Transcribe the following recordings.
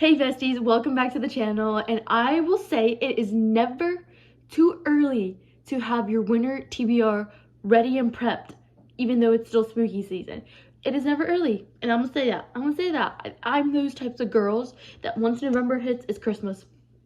Hey besties, welcome back to the channel, and I will say it is never too early to have your winter TBR ready and prepped, even though it's still spooky season. It is never early, and I'm gonna say that. I'm those types of girls that once November hits, it's Christmas.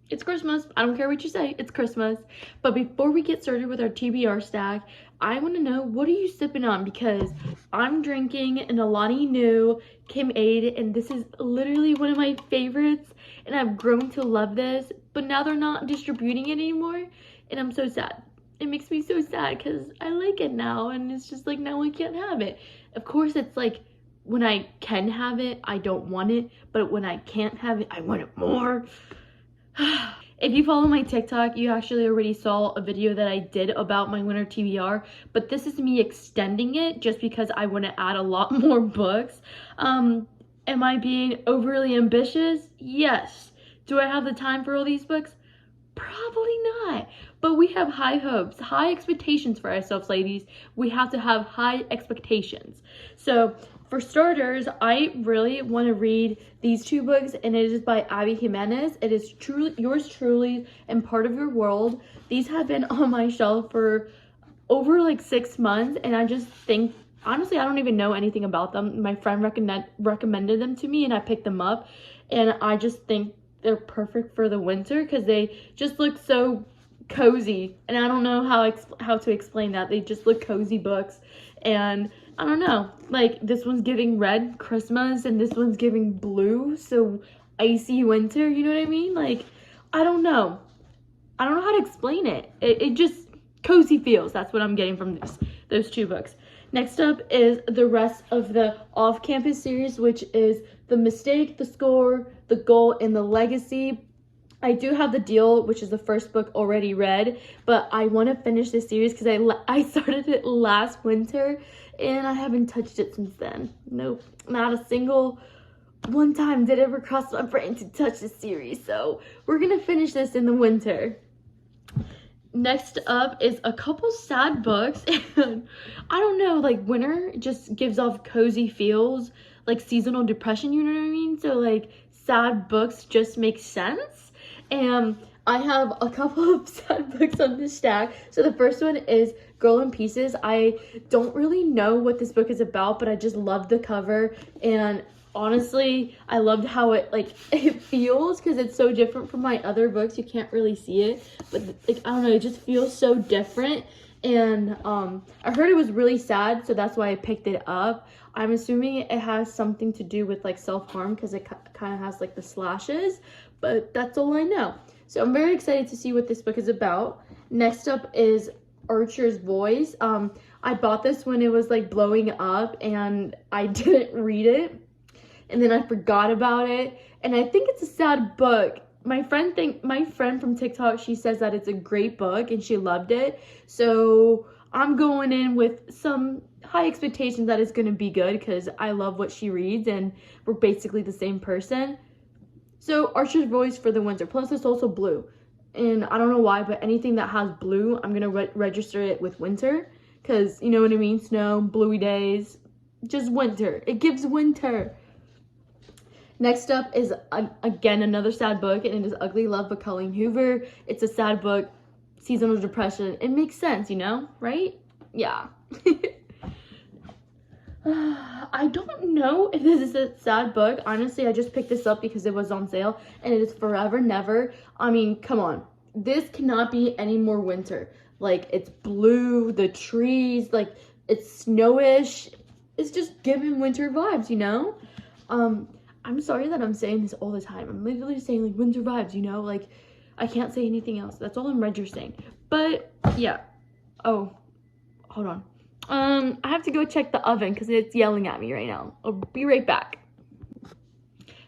It's Christmas. I don't care what you say, it's Christmas. But before we get started with our TBR stack, I want to know, what are you sipping on? Because I'm drinking an Alani Nu Kim Aid, and this is literally one of my favorites, and I've grown to love this, but now they're not distributing it anymore, and I'm so sad. It makes me so sad because I like it now, and it's just like now I can't have it. Of course, it's like when I can have it, I don't want it, but when I can't have it, I want it more. If you follow my TikTok, you actually already saw a video that I did about my winter TBR, but this is me extending it just because I want to add a lot more books. Am I being overly ambitious? Yes. Do I have the time for all these books? Probably not. But we have high hopes, high expectations for ourselves, ladies. We have to have high expectations. So for starters, I really want to read these two books, and it is by Abby Jimenez. It is truly yours truly and Part of Your World. These have been on my shelf for over like 6 months, and I just think, honestly, I don't even know anything about them. My friend recommended them to me, and I picked them up, and I just think they're perfect for the winter because they just look so cozy, and I don't know how to explain that. They just look cozy books, and I don't know, like this one's giving red Christmas and this one's giving blue, so icy winter, you know what I mean? Like, I don't know how to explain it. It just cozy feels. That's what I'm getting from those two books. Next up is the rest of the off-campus series, which is The Mistake, The Score, The Goal, and The Legacy. I do have The Deal, which is the first book already read, but I want to finish this series because I started it last winter and I haven't touched it since then. Nope, not a single one time did it ever cross my brain to touch this series, so we're gonna finish this in the winter. Next up is a couple sad books, and I don't know, like winter just gives off cozy feels, like seasonal depression, you know what I mean? So like sad books just make sense. And I have a couple of sad books on this stack. So the first one is Girl in Pieces. I don't really know what this book is about, but I just love the cover, and honestly, I loved how it feels because it's so different from my other books. You can't really see it, but like I don't know, it just feels so different. And I heard it was really sad, so that's why I picked it up. I'm assuming it has something to do with like self-harm because it kind of has like the slashes, but that's all I know. So I'm very excited to see what this book is about. Next up is Archer's Voice. I bought this when it was like blowing up and I didn't read it, and then I forgot about it, and I think it's a sad book. My friend from TikTok, she says that it's a great book and she loved it, so I'm going in with some high expectations that it's going to be good because I love what she reads and we're basically the same person. So Archer's Voice for the winter, plus it's also blue, and I don't know why, but anything that has blue, I'm going to register it with winter because, you know what I mean, snow, bluey days, just winter. It gives winter. Next up is, again, another sad book, and it is Ugly Love by Colleen Hoover. It's a sad book, seasonal depression. It makes sense, you know, right? Yeah. I don't know if this is a sad book. Honestly, I just picked this up because it was on sale, and it is Forever Never. I mean, come on. This cannot be any more winter. Like, it's blue, the trees, like, it's snowish. It's just giving winter vibes, you know? I'm sorry that I'm saying this all the time. I'm literally saying like winter vibes, you know? Like, I can't say anything else. That's all I'm registering. But yeah. Oh, hold on. I have to go check the oven because it's yelling at me right now. I'll be right back.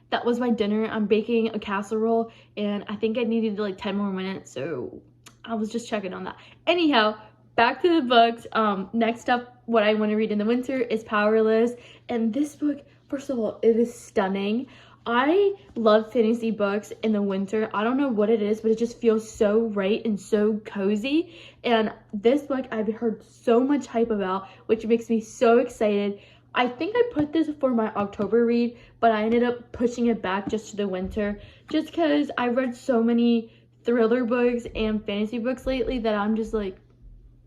That was my dinner. I'm baking a casserole, and I think I needed like 10 more minutes, so I was just checking on that. Anyhow, back to the books. Next up, what I want to read in the winter is Powerless, and this book, first of all, it is stunning. I love fantasy books in the winter. I don't know what it is, but it just feels so right and so cozy. And this book I've heard so much hype about, which makes me so excited. I think I put this for my October read, but I ended up pushing it back just to the winter, just because I read so many thriller books and fantasy books lately that I'm just like,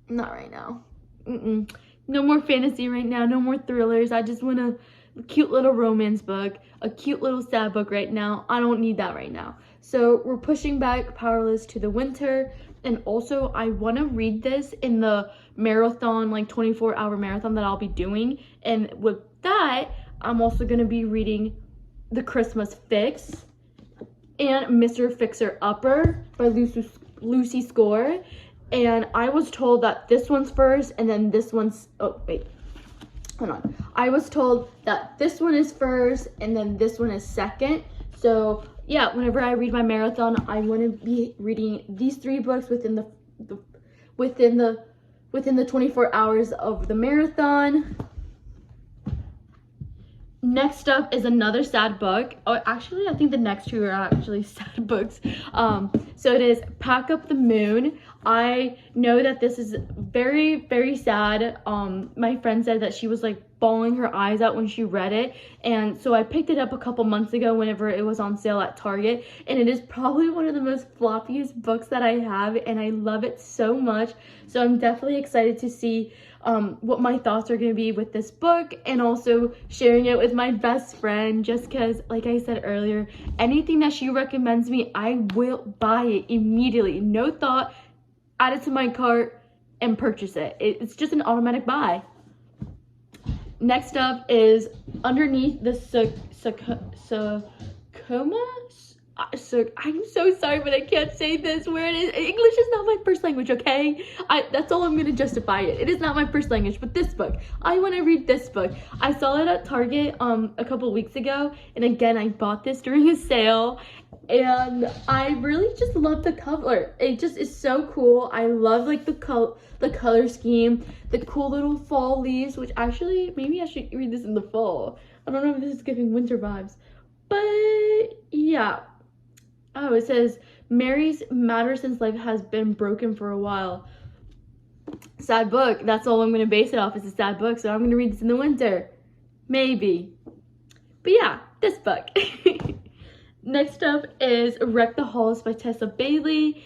not right now. No more fantasy right now, no more thrillers. I just want a cute little romance book, a cute little sad book right now. I don't need that right now. So we're pushing back Powerless to the winter. And also, I want to read this in the marathon, like 24-hour marathon that I'll be doing. And with that, I'm also going to be reading The Christmas Fix and Mr. Fixer Upper by Lucy Score. And I was told that this one's first and then this one's, oh wait, hold on. I was told that this one is first and then this one is second. So yeah, whenever I read my marathon, I want to be reading these 3 books within the 24 hours of the marathon. Next up is another sad book. Oh, actually, I think the next 2 are actually sad books. So it is Pack Up the Moon. I know that this is very, very sad. My friend said that she was like bawling her eyes out when she read it. And so I picked it up a couple months ago whenever it was on sale at Target. And it is probably one of the most floppiest books that I have. And I love it so much. So I'm definitely excited to see what my thoughts are going to be with this book, and also sharing it with my best friend, just because, like I said earlier, anything that she recommends me, I will buy it immediately. No thought, add it to my cart and purchase it. It's just an automatic buy. Next up is Underneath the Sarcoma. So I'm so sorry, but I can't say this word. English is not my first language, okay? That's all I'm gonna justify it. It is not my first language, but this book, I want to read this book. I saw it at Target a couple weeks ago, and again, I bought this during a sale, and I really just love the cover. It just is so cool. I love like the color scheme, the cool little fall leaves, which actually maybe I should read this in the fall. I don't know if this is giving winter vibes, but yeah. Oh, it says, Mary's Matterson's life has been broken for a while. Sad book. That's all I'm going to base it off. It's a sad book, so I'm going to read this in the winter. Maybe. But yeah, this book. Next up is Wreck the Halls by Tessa Bailey.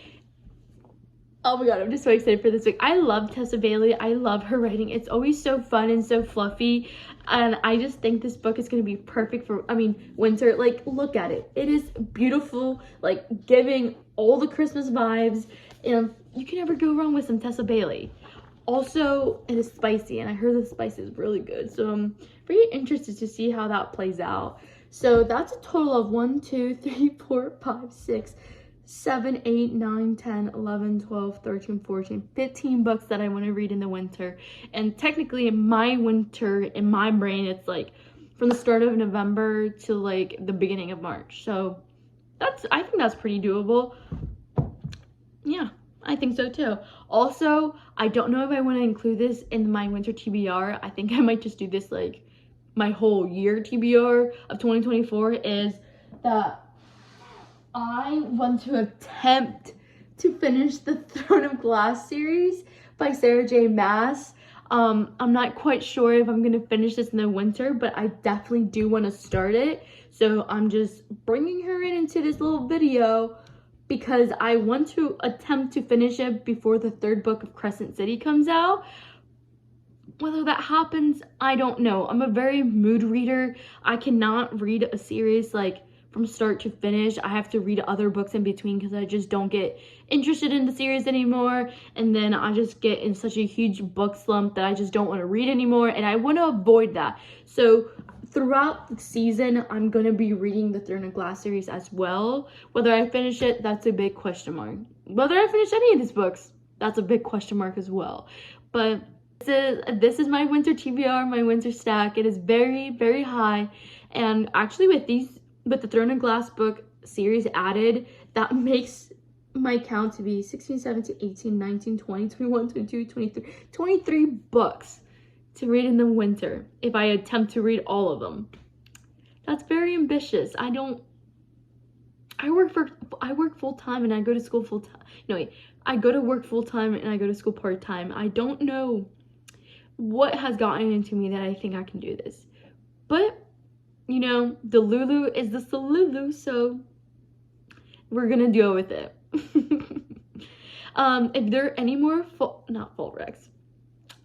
Oh my god, I'm just so excited for this book. I love Tessa Bailey. I love her writing. It's always so fun and so fluffy. And I just think this book is going to be perfect for, winter. Like, look at it. It is beautiful, like, giving all the Christmas vibes. And you can never go wrong with some Tessa Bailey. Also, it is spicy, and I heard the spice is really good. So I'm very interested to see how that plays out. So that's a total of 1, 2, 3, 4, 5, 6, 7, 8, 9, 10, 11, 12, 13, 14, 15 books that I want to read in the winter. And technically in my winter, in my brain, it's like from the start of November to like the beginning of March. So I think that's pretty doable. Yeah, I think so too. Also, I don't know if I want to include this in my winter TBR. I think I might just do this like my whole year TBR of 2024 is that I want to attempt to finish the Throne of Glass series by Sarah J. Maas. I'm not quite sure if I'm going to finish this in the winter, but I definitely do want to start it. So I'm just bringing her into this little video because I want to attempt to finish it before the 3rd book of Crescent City comes out. Whether that happens, I don't know. I'm a very mood reader. I cannot read a series like from start to finish. I have to read other books in between because I just don't get interested in the series anymore, and then I just get in such a huge book slump that I just don't want to read anymore, and I want to avoid that. So throughout the season, I'm going to be reading the Throne of Glass series as well. Whether I finish it, that's a big question mark. Whether I finish any of these books, that's a big question mark as well. But this is my winter TBR, my winter stack. It is very, very high, and actually with the Throne of Glass book series added, that makes my count to be 16, 17, 18, 19, 20, 21, 22, 23, 23 books to read in the winter if I attempt to read all of them. That's very ambitious. I work full-time and I go to school full-time. No, wait. I go to work full-time and I go to school part-time. I don't know what has gotten into me that I think I can do this. But, you know, the Lulu is the Salulu, so we're gonna deal with it. If there are any more fall recs,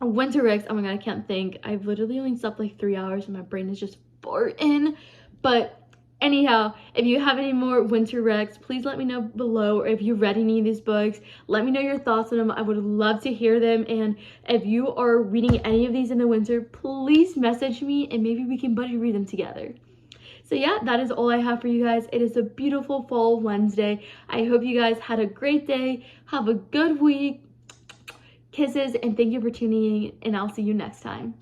winter recs, oh my god, I can't think. I've literally only slept like 3 hours and my brain is just farting. But anyhow, if you have any more winter recs, please let me know below. Or if you read any of these books, let me know your thoughts on them. I would love to hear them. And if you are reading any of these in the winter, please message me and maybe we can buddy read them together. So yeah, that is all I have for you guys. It is a beautiful fall Wednesday. I hope you guys had a great day. Have a good week. Kisses, and thank you for tuning in, and I'll see you next time.